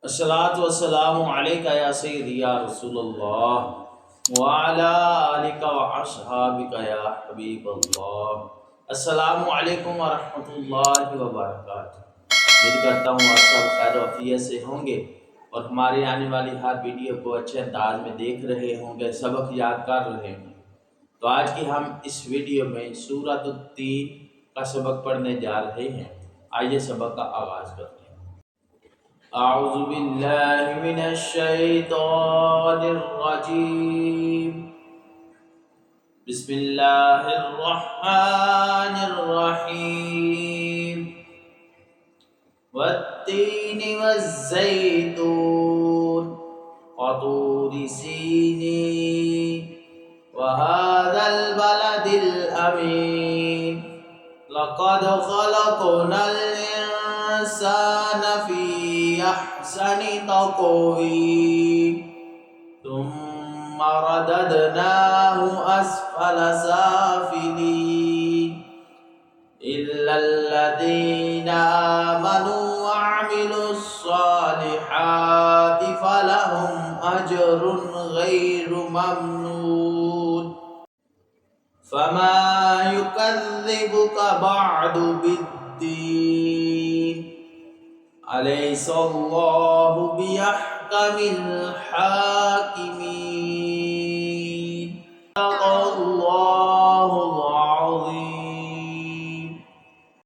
अस्सलातु वस्सलामु अलैका या सय्यदी या रसूलल्लाह व अला आलिका व अस्हाबिका या हबीबल्लाह। अस्सलामु अलैकुम व रहमतुल्लाहि व बरकातुहू। उम्मीद करता हूँ आप सब खैर वफियत से होंगे और हमारी आने वाली हर वीडियो को अच्छे अंदाज में देख रहे होंगे, सबक याद कर रहे होंगे। तो आज की हम इस वीडियो में सूरत तीन का सबक पढ़ने जा रहे हैं। आइए सबक का आगाज़ करते हैं। अऊज़ु बिल्लाहि मिनश शैतानिर रजीम। बिस्मिल्लाहिर रहमानिर रहीम। वत्तीनि वज़्ज़ैतून व तूरि सीनीन व हाज़ल बलदिल अमीन। लक़द ख़लक़नल इंसान फ़ी अहसनि तक़वीम सुम्मा रददनाहु अस्फ़ल साफ़िलीन इल्लल्लज़ीना आमनू व अमिलुस्सालिहाति फ़लहुम अज्रुन ग़ैरु ममनून। फमा युकज़्ज़िबुका बअदु बिद्दीन। अलैहिस्सलाहु बिअहकमिल हाकिमीन।